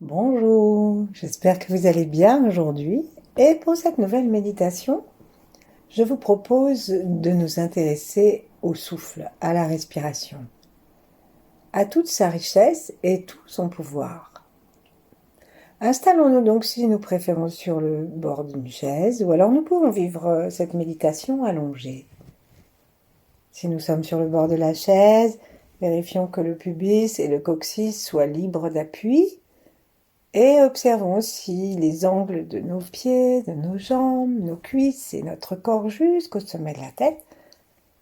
Bonjour, j'espère que vous allez bien aujourd'hui. Et pour cette nouvelle méditation, je vous propose de nous intéresser au souffle, à la respiration, à toute sa richesse et tout son pouvoir. Installons-nous donc, si nous préférons, sur le bord d'une chaise, ou alors nous pouvons vivre cette méditation allongée. Si nous sommes sur le bord de la chaise, vérifions que le pubis et le coccyx soient libres d'appui. Et observons aussi les angles de nos pieds, de nos jambes, nos cuisses et notre corps jusqu'au sommet de la tête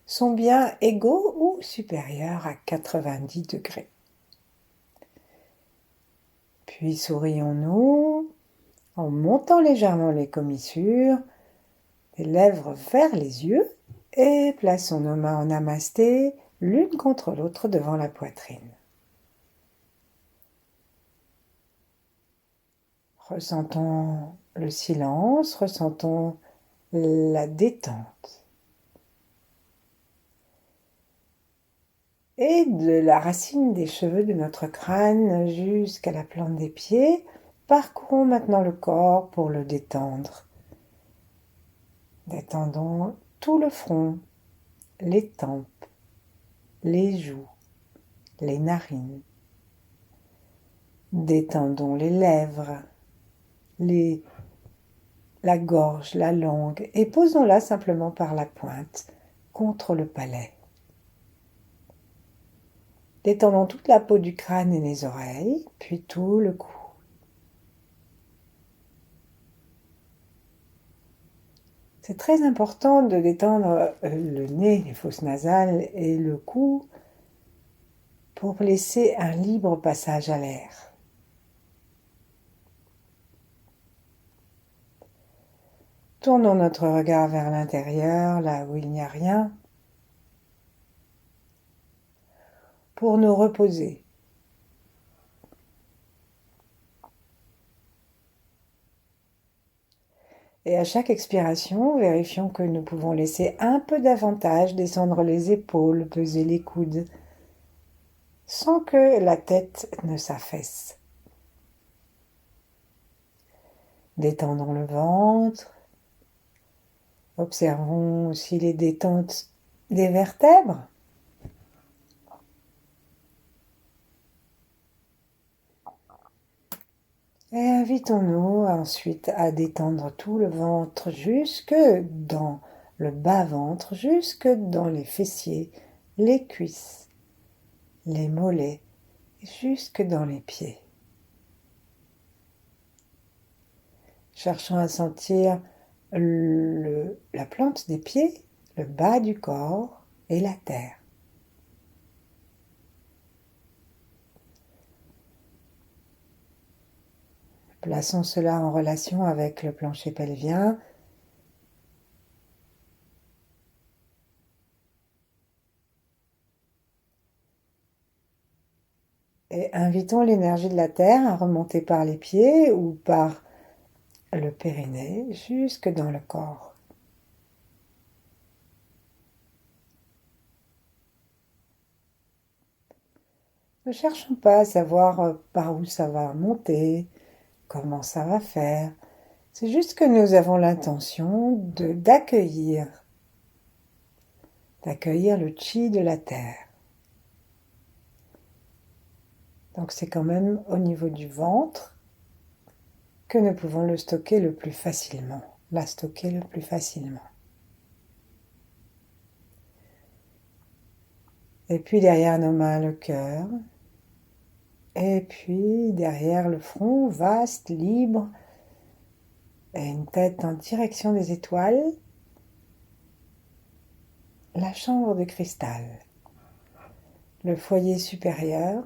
sont bien égaux ou supérieurs à 90 degrés. Puis sourions-nous en montant légèrement les commissures, les lèvres vers les yeux et plaçons nos mains en namasté l'une contre l'autre devant la poitrine. Ressentons le silence, ressentons la détente. Et de la racine des cheveux de notre crâne jusqu'à la plante des pieds, parcourons maintenant le corps pour le détendre. Détendons tout le front, les tempes, les joues, les narines. Détendons les lèvres, la gorge, la langue et posons-la simplement par la pointe contre le palais. Détendons toute la peau du crâne et les oreilles, puis tout le cou. C'est très important de détendre le nez, les fosses nasales et le cou pour laisser un libre passage à l'air. Tournons notre regard vers l'intérieur, là où il n'y a rien, pour nous reposer. Et à chaque expiration, vérifions que nous pouvons laisser un peu davantage descendre les épaules, peser les coudes, sans que la tête ne s'affaisse. Détendons le ventre. Observons aussi les détentes des vertèbres. Et invitons-nous ensuite à détendre tout le ventre jusque dans le bas-ventre, jusque dans les fessiers, les cuisses, les mollets, jusque dans les pieds. Cherchons à sentir la plante des pieds, le bas du corps et la terre. Plaçons cela en relation avec le plancher pelvien. Et invitons l'énergie de la terre à remonter par les pieds ou par le périnée jusque dans le corps. Ne cherchons pas à savoir par où ça va monter, comment ça va faire. C'est juste que nous avons l'intention d'accueillir le chi de la terre. Donc c'est quand même au niveau du ventre que nous pouvons le stocker le plus facilement, la stocker le plus facilement. Et puis derrière nos mains, le cœur. Et puis derrière le front, vaste, libre, et une tête en direction des étoiles, la chambre de cristal, le foyer supérieur,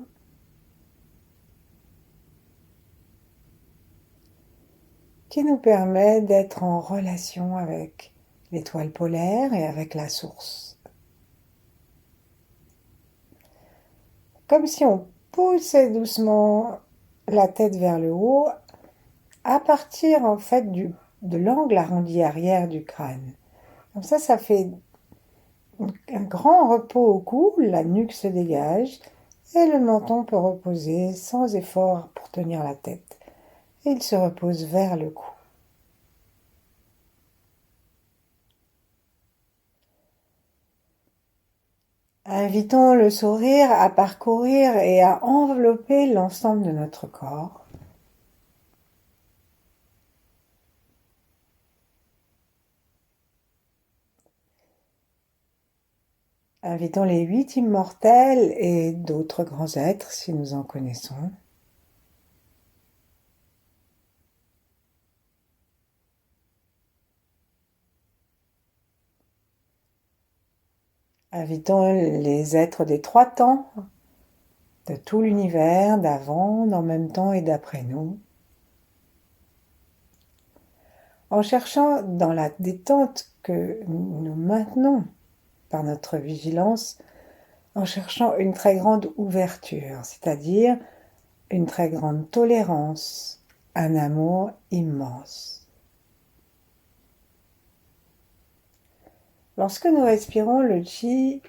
qui nous permet d'être en relation avec l'étoile polaire et avec la source. Comme si on poussait doucement la tête vers le haut, à partir en fait de l'angle arrondi arrière du crâne. Comme ça fait un grand repos au cou, la nuque se dégage, et le menton peut reposer sans effort pour tenir la tête. Et il se repose vers le cou. Invitons le sourire à parcourir et à envelopper l'ensemble de notre corps. Invitons les 8 immortels et d'autres grands êtres si nous en connaissons. Invitons les êtres des 3 temps, de tout l'univers, d'avant, d'en même temps et d'après nous. En cherchant dans la détente que nous maintenons par notre vigilance, en cherchant une très grande ouverture, c'est-à-dire une très grande tolérance, un amour immense. Lorsque nous respirons, le chi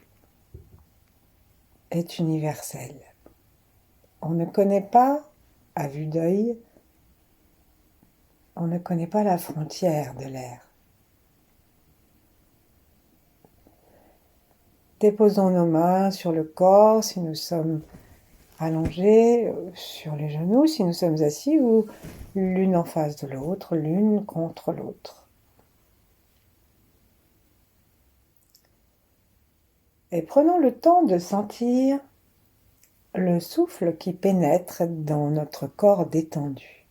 est universel. On ne connaît pas, à vue d'œil, on ne connaît pas la frontière de l'air. Déposons nos mains sur le corps si nous sommes allongés, sur les genoux si nous sommes assis ou l'une en face de l'autre, l'une contre l'autre. Et prenons le temps de sentir le souffle qui pénètre dans notre corps détendu.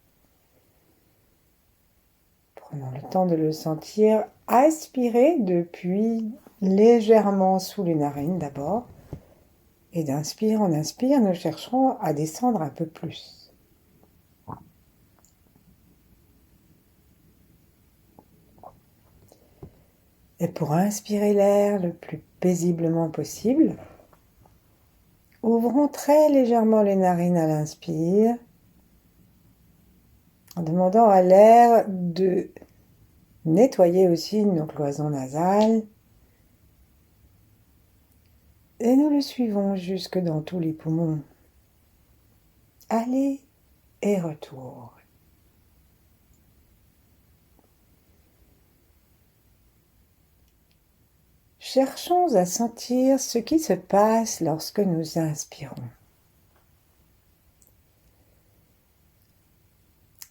Prenons le temps de le sentir aspirer depuis légèrement sous les narines d'abord. Et d'inspire en inspire, nous chercherons à descendre un peu plus. Et pour inspirer l'air le plus paisiblement possible, ouvrons très légèrement les narines à l'inspire, en demandant à l'air de nettoyer aussi nos cloisons nasales. Et nous le suivons jusque dans tous les poumons. Aller et retour. Cherchons à sentir ce qui se passe lorsque nous inspirons.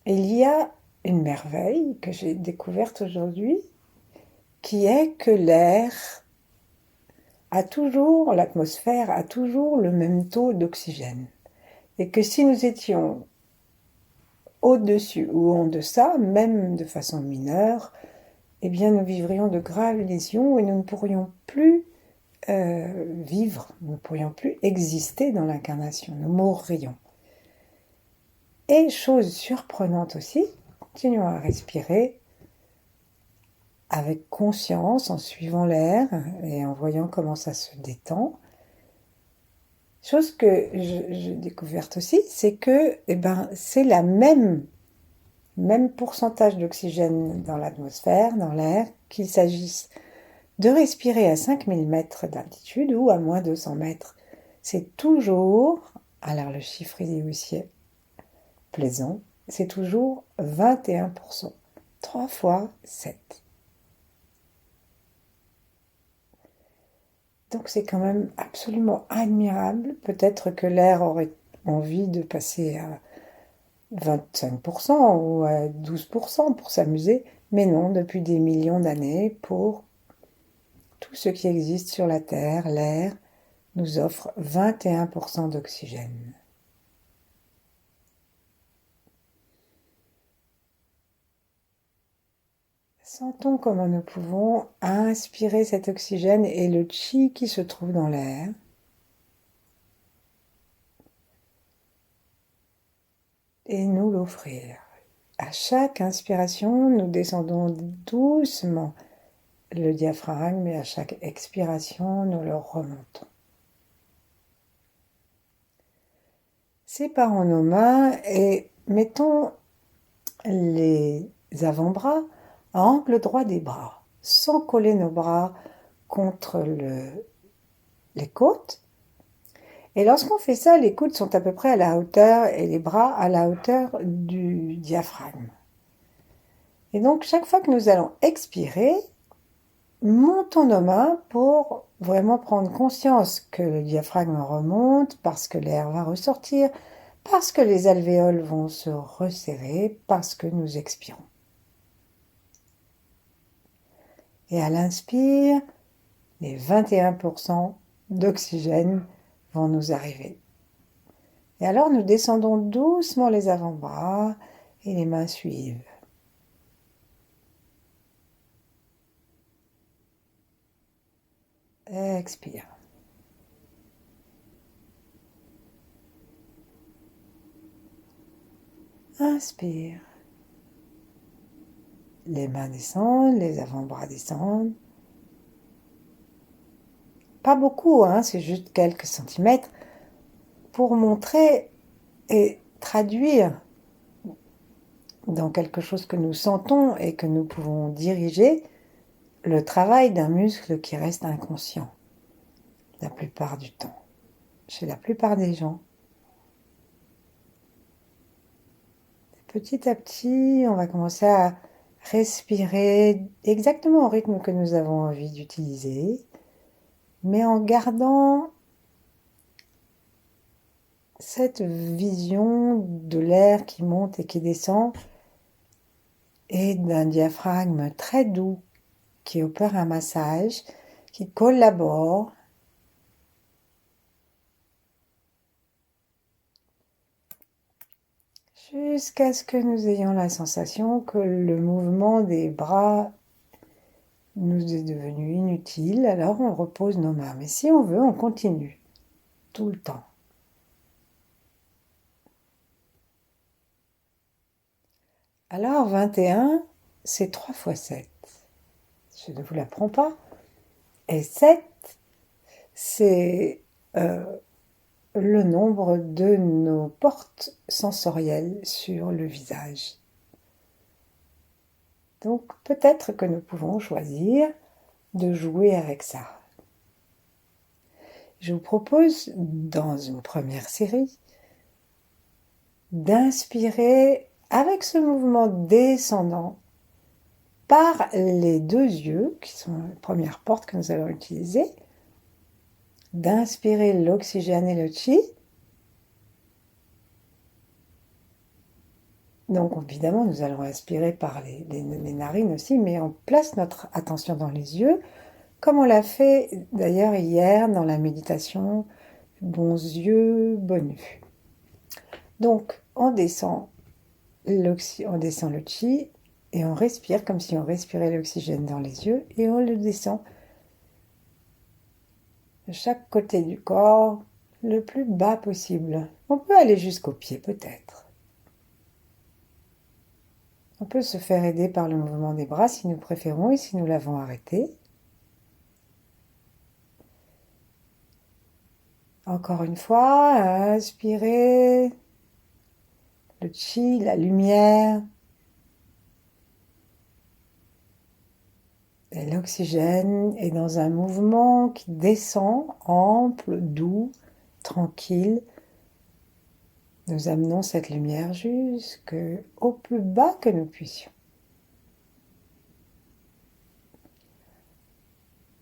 Il y a une merveille que j'ai découverte aujourd'hui, qui est que l'air a toujours, l'atmosphère a toujours le même taux d'oxygène. Et que si nous étions au-dessus ou en deçà, même de façon mineure, eh bien nous vivrions de graves lésions et nous ne pourrions plus vivre, nous ne pourrions plus exister dans l'incarnation, nous mourrions. Et chose surprenante aussi, continuons à respirer avec conscience en suivant l'air et en voyant comment ça se détend. Chose que j'ai découverte aussi, c'est que c'est la même pourcentage d'oxygène dans l'atmosphère, dans l'air, qu'il s'agisse de respirer à 5000 mètres d'altitude ou à moins 200 mètres. C'est toujours, alors le chiffre est aussi plaisant, c'est toujours 21%, 3 fois 7. Donc c'est quand même absolument admirable. Peut-être que l'air aurait envie de passer à 25% ou à 12% pour s'amuser, mais non, depuis des millions d'années, pour tout ce qui existe sur la Terre, l'air nous offre 21% d'oxygène. Sentons comment nous pouvons inspirer cet oxygène et le chi qui se trouve dans l'air. Et nous l'offrir. À chaque inspiration, nous descendons doucement le diaphragme et à chaque expiration, nous le remontons. Séparons nos mains et mettons les avant-bras à angle droit des bras, sans coller nos bras contre les côtes. Et lorsqu'on fait ça, les coudes sont à peu près à la hauteur et les bras à la hauteur du diaphragme. Et donc, chaque fois que nous allons expirer, montons nos mains pour vraiment prendre conscience que le diaphragme remonte, parce que l'air va ressortir, parce que les alvéoles vont se resserrer, parce que nous expirons. Et à l'inspire, les 21% d'oxygène vont nous arriver. Et alors nous descendons doucement les avant-bras et les mains suivent. Expire. Inspire. Les mains descendent, les avant-bras descendent. Pas beaucoup, hein, c'est juste quelques centimètres pour montrer et traduire dans quelque chose que nous sentons et que nous pouvons diriger le travail d'un muscle qui reste inconscient la plupart du temps, chez la plupart des gens. Petit à petit, on va commencer à respirer exactement au rythme que nous avons envie d'utiliser, mais en gardant cette vision de l'air qui monte et qui descend et d'un diaphragme très doux qui opère un massage, qui collabore jusqu'à ce que nous ayons la sensation que le mouvement des bras nous est devenu inutile, alors on repose nos mains. Mais si on veut, on continue tout le temps. Alors 21, c'est 3 fois 7. Je ne vous l'apprends pas. Et 7, c'est le nombre de nos portes sensorielles sur le visage. Donc peut-être que nous pouvons choisir de jouer avec ça. Je vous propose, dans une première série, d'inspirer avec ce mouvement descendant par les deux yeux, qui sont les premières portes que nous allons utiliser, d'inspirer l'oxygène et le chi. Donc évidemment, nous allons inspirer par les narines aussi, mais on place notre attention dans les yeux, comme on l'a fait d'ailleurs hier dans la méditation Bons yeux, bonne vue. Donc on descend le chi et on respire comme si on respirait l'oxygène dans les yeux et on le descend de chaque côté du corps le plus bas possible. On peut aller jusqu'aux pieds peut-être. On peut se faire aider par le mouvement des bras si nous préférons et si nous l'avons arrêté. Encore une fois, inspirez le chi, la lumière et l'oxygène est dans un mouvement qui descend, ample, doux, tranquille. Nous amenons cette lumière jusqu'au plus bas que nous puissions.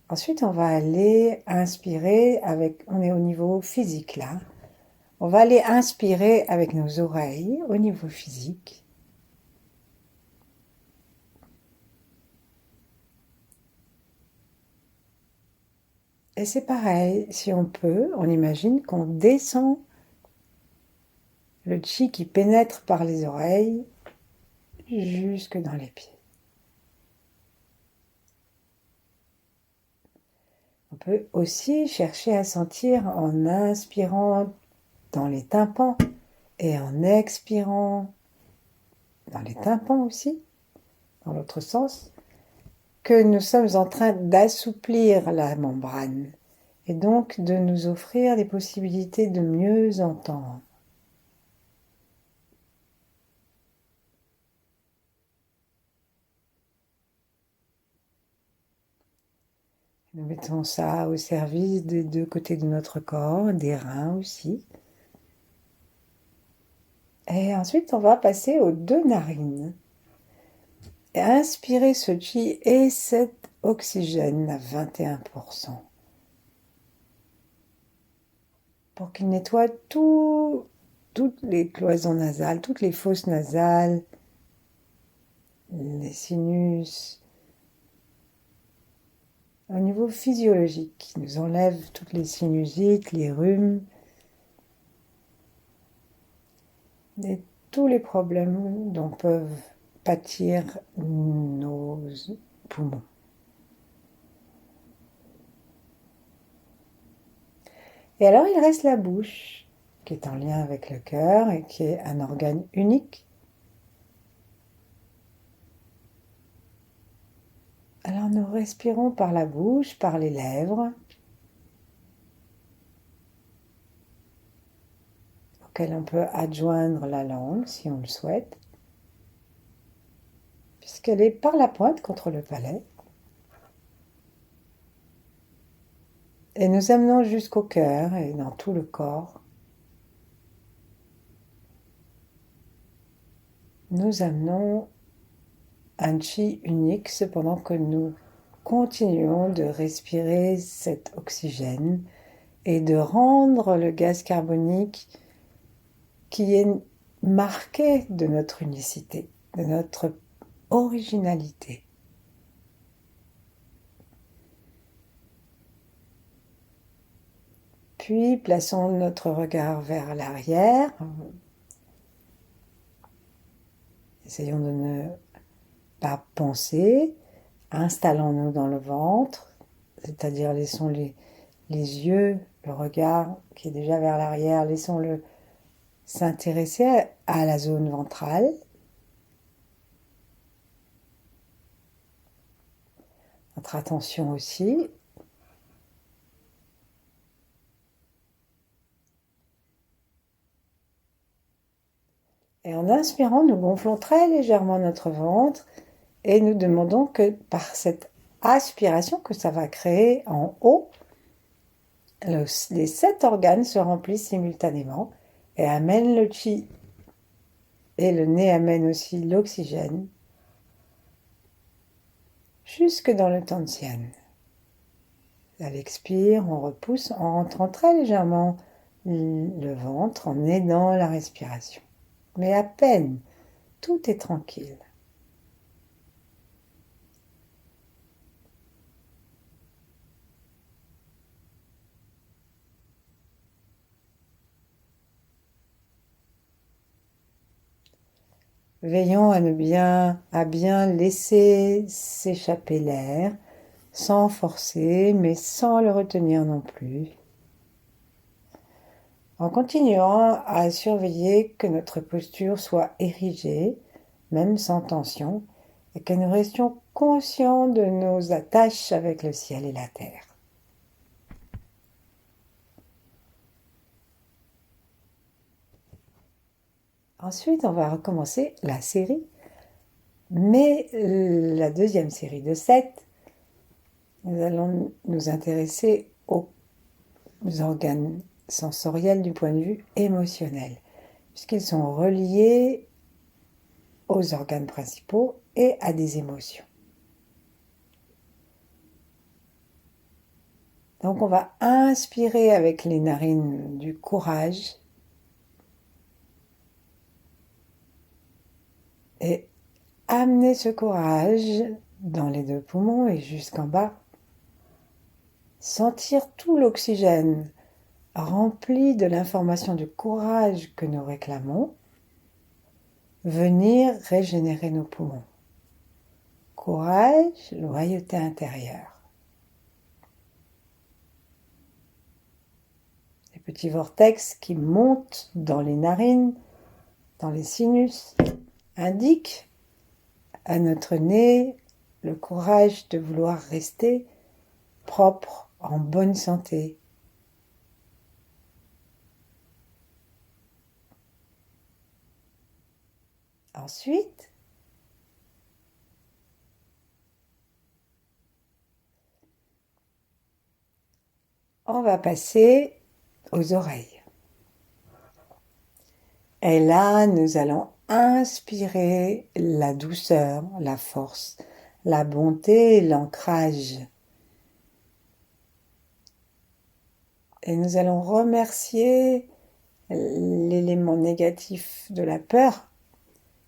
Ensuite, on va aller inspirer on est au niveau physique là. On va aller inspirer avec nos oreilles au niveau physique. Et c'est pareil, si on peut, on imagine qu'on descend le chi qui pénètre par les oreilles jusque dans les pieds. On peut aussi chercher à sentir en inspirant dans les tympans et en expirant dans les tympans aussi, dans l'autre sens, que nous sommes en train d'assouplir la membrane et donc de nous offrir des possibilités de mieux entendre. Nous mettons ça au service des deux côtés de notre corps, des reins aussi. Et ensuite, on va passer aux deux narines. Et inspirer ce chi et cet oxygène à 21%. Pour qu'il nettoie toutes les cloisons nasales, toutes les fosses nasales, les sinus, au niveau physiologique, il nous enlève toutes les sinusites, les rhumes, et tous les problèmes dont peuvent pâtir nos poumons. Et alors il reste la bouche, qui est en lien avec le cœur et qui est un organe unique. Alors nous respirons par la bouche, par les lèvres, auquel on peut adjoindre la langue si on le souhaite, puisqu'elle est par la pointe contre le palais. Et nous amenons jusqu'au cœur et dans tout le corps. Nous amenons un chi unique cependant que nous continuons de respirer cet oxygène et de rendre le gaz carbonique qui est marqué de notre unicité, de notre originalité. Puis plaçons notre regard vers l'arrière. Essayons de ne pas penser. Installons-nous dans le ventre, c'est-à-dire laissons les yeux, le regard qui est déjà vers l'arrière, laissons-le s'intéresser à la zone ventrale. Notre attention aussi. Et en inspirant, nous gonflons très légèrement notre ventre et nous demandons que par cette aspiration que ça va créer en haut, les 7 organes se remplissent simultanément et amènent le chi. Et le nez amène aussi l'oxygène jusque dans le Tantian. À l'expire, on repousse en rentrant très légèrement le ventre, en aidant la respiration. Mais à peine, tout est tranquille. Veillons à bien laisser s'échapper l'air, sans forcer, mais sans le retenir non plus. En continuant à surveiller que notre posture soit érigée, même sans tension, et que nous restions conscients de nos attaches avec le ciel et la terre. Ensuite, on va recommencer la série, mais la deuxième série de 7, nous allons nous intéresser aux organes sensoriels du point de vue émotionnel, puisqu'ils sont reliés aux organes principaux et à des émotions. Donc on va inspirer avec les narines du courage et amener ce courage dans les 2 poumons et jusqu'en bas. Sentir tout l'oxygène rempli de l'information du courage que nous réclamons venir régénérer nos poumons. Courage, loyauté intérieure. Les petits vortex qui montent dans les narines, dans les sinus, indiquent à notre nez le courage de vouloir rester propre, en bonne santé. Ensuite, on va passer aux oreilles. Et là, nous allons inspirer la douceur, la force, la bonté, l'ancrage. Et nous allons remercier l'élément négatif de la peur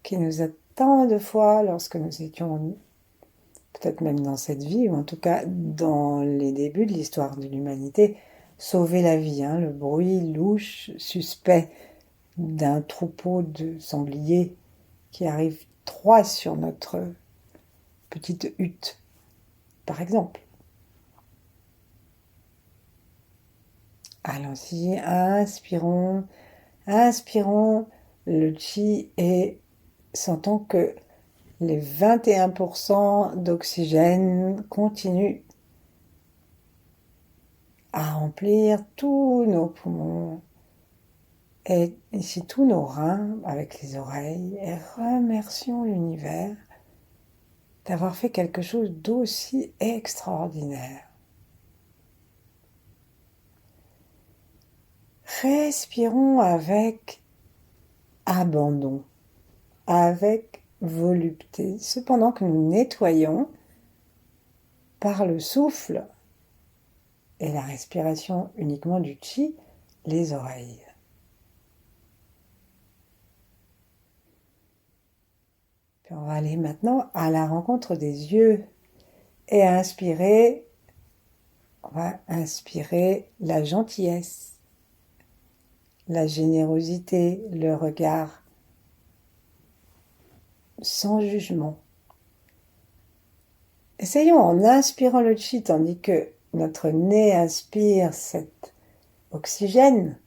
qui nous a tant de fois, lorsque nous étions peut-être même dans cette vie, ou en tout cas dans les débuts de l'histoire de l'humanité, sauvé la vie. Le bruit louche, suspect d'un troupeau de sangliers qui arrive 3 sur notre petite hutte, par exemple. Allons-y, inspirons, inspirons le chi et sentons que les 21% d'oxygène continuent à remplir tous nos poumons et ici tous nos reins avec les oreilles, et remercions l'univers d'avoir fait quelque chose d'aussi extraordinaire. Respirons avec abandon, avec volupté, cependant que nous nettoyons par le souffle et la respiration uniquement du chi les oreilles. Puis on va aller maintenant à la rencontre des yeux et inspirer, on va inspirer la gentillesse, la générosité, le regard sans jugement. Essayons en inspirant le chi tandis que notre nez inspire cet oxygène.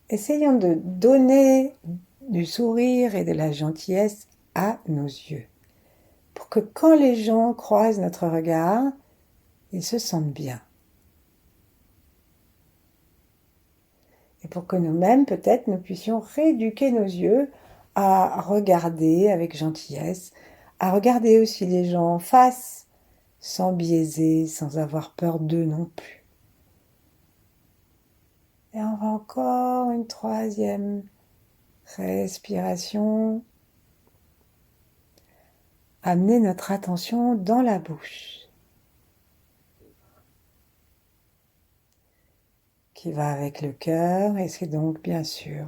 Essayons de donner du sourire et de la gentillesse à nos yeux, pour que quand les gens croisent notre regard, ils se sentent bien. Et pour que nous-mêmes, peut-être, nous puissions rééduquer nos yeux à regarder avec gentillesse, à regarder aussi les gens en face, sans biaiser, sans avoir peur d'eux non plus. Et on va encore une 3e respiration. Amener notre attention dans la bouche, qui va avec le cœur, et c'est donc bien sûr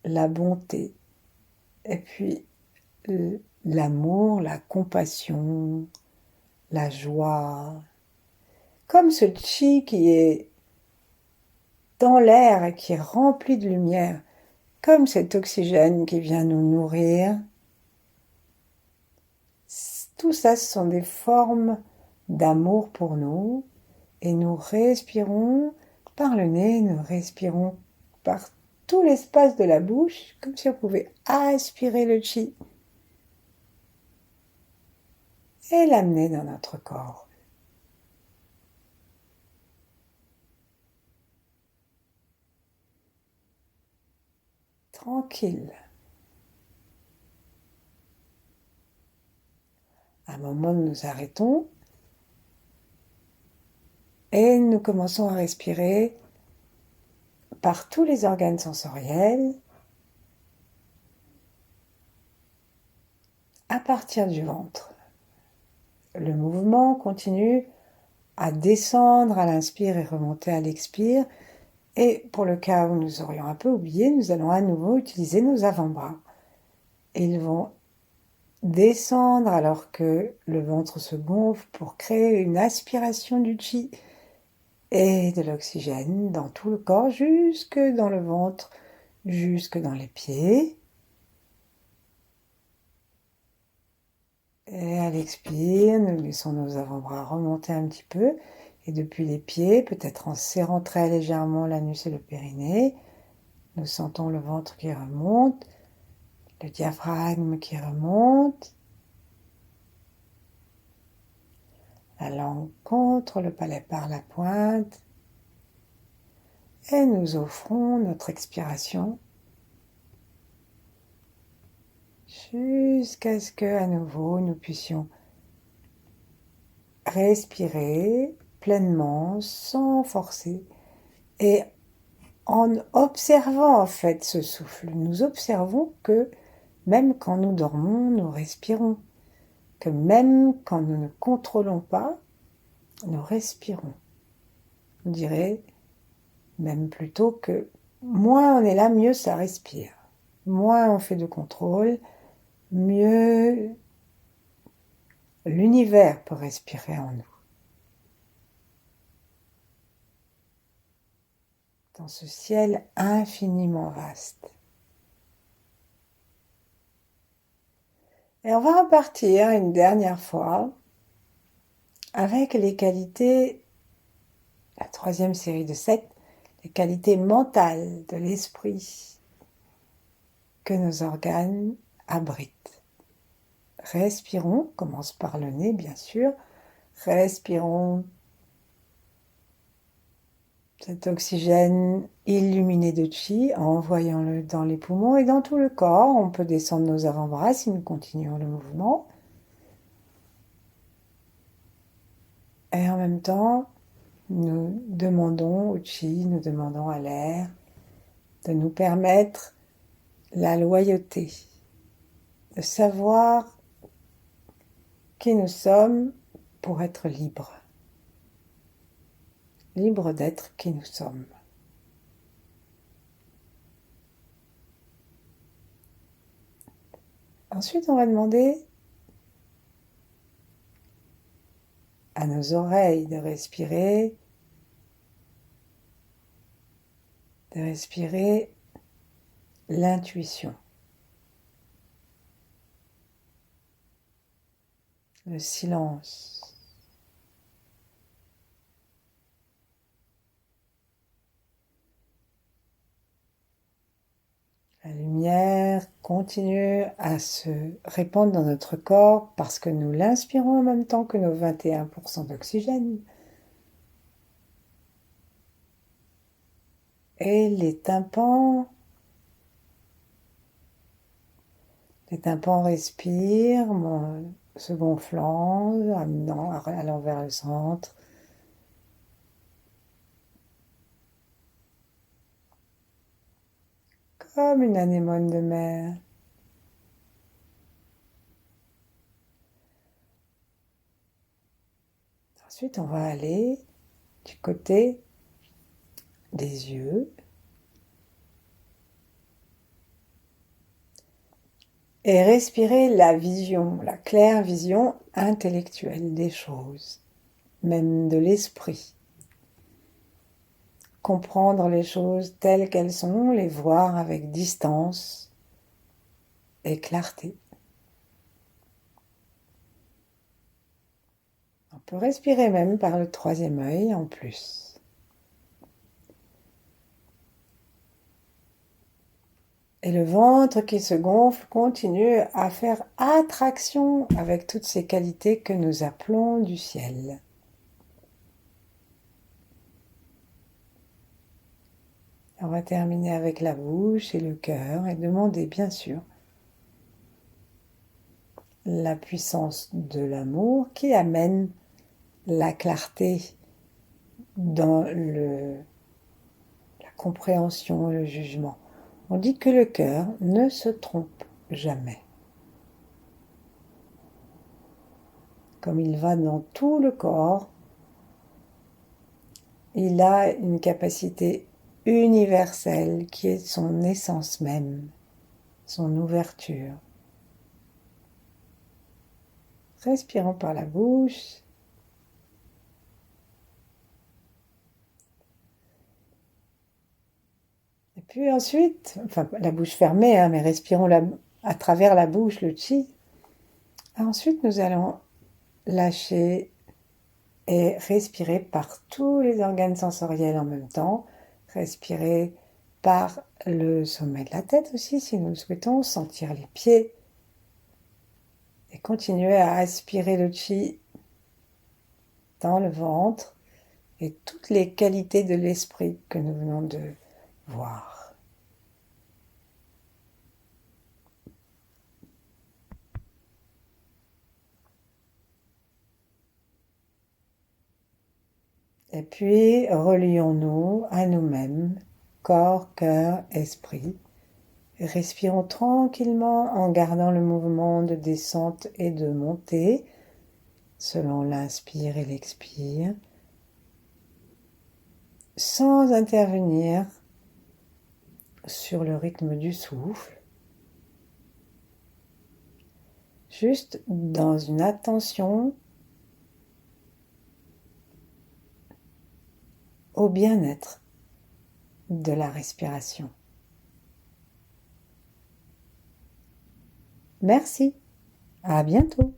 la bonté, et puis l'amour, la compassion, la joie, comme ce chi qui est dans l'air et qui est rempli de lumière, comme cet oxygène qui vient nous nourrir. Tout ça, ce sont des formes d'amour pour nous, et nous respirons par le nez, nous respirons par tout l'espace de la bouche, comme si on pouvait aspirer le chi et l'amener dans notre corps. Tranquille. À un moment, nous nous arrêtons et nous commençons à respirer par tous les organes sensoriels à partir du ventre. Le mouvement continue à descendre à l'inspire et remonter à l'expire. Et pour le cas où nous aurions un peu oublié, nous allons à nouveau utiliser nos avant-bras. Ils vont descendre alors que le ventre se gonfle pour créer une aspiration du chi et de l'oxygène dans tout le corps, jusque dans le ventre, jusque dans les pieds. Et à l'expire, nous laissons nos avant-bras remonter un petit peu. Et depuis les pieds, peut-être en serrant très légèrement l'anus et le périnée, nous sentons le ventre qui remonte, le diaphragme qui remonte, la langue contre le palais par la pointe, et nous offrons notre expiration jusqu'à ce que, à nouveau, nous puissions respirer pleinement, sans forcer, et en observant en fait ce souffle, nous observons que même quand nous dormons, nous respirons, que même quand nous ne contrôlons pas, nous respirons. On dirait même plutôt que moins on est là, mieux ça respire. Moins on fait de contrôle, mieux l'univers peut respirer en nous. Dans ce ciel infiniment vaste. Et on va repartir une dernière fois avec les qualités, la troisième série de 7, les qualités mentales de l'esprit que nos organes abritent. Respirons, commence par le nez bien sûr, respirons cet oxygène illuminé de chi, envoyons-le dans les poumons et dans tout le corps. On peut descendre nos avant-bras si nous continuons le mouvement. Et en même temps, nous demandons au chi, nous demandons à l'air de nous permettre la loyauté, de savoir qui nous sommes pour être libres. Libres d'être qui nous sommes. Ensuite, on va demander à nos oreilles de respirer l'intuition, le silence. La lumière continue à se répandre dans notre corps parce que nous l'inspirons en même temps que nos 21% d'oxygène. Et les tympans respirent, se gonflant, allant vers le centre. Comme une anémone de mer. Ensuite, on va aller du côté des yeux et respirer la vision, la claire vision intellectuelle des choses, même de l'esprit. Comprendre les choses telles qu'elles sont, les voir avec distance et clarté. On peut respirer même par le troisième œil en plus. Et le ventre qui se gonfle continue à faire attraction avec toutes ces qualités que nous appelons du ciel. On va terminer avec la bouche et le cœur et demander bien sûr la puissance de l'amour qui amène la clarté dans la compréhension et le jugement. On dit que le cœur ne se trompe jamais. Comme il va dans tout le corps, il a une capacité universelle qui est son essence même, son ouverture. Respirons par la bouche. Et puis ensuite, enfin la bouche fermée, mais respirons à travers la bouche le chi. Et ensuite, nous allons lâcher et respirer par tous les organes sensoriels en même temps. Respirer par le sommet de la tête aussi, si nous le souhaitons, sentir les pieds. Et continuer à aspirer le chi dans le ventre et toutes les qualités de l'esprit que nous venons de voir. Et puis, relions-nous à nous-mêmes, corps, cœur, esprit. Respirons tranquillement en gardant le mouvement de descente et de montée selon l'inspire et l'expire, sans intervenir sur le rythme du souffle, juste dans une attention au bien-être de la respiration. Merci, à bientôt.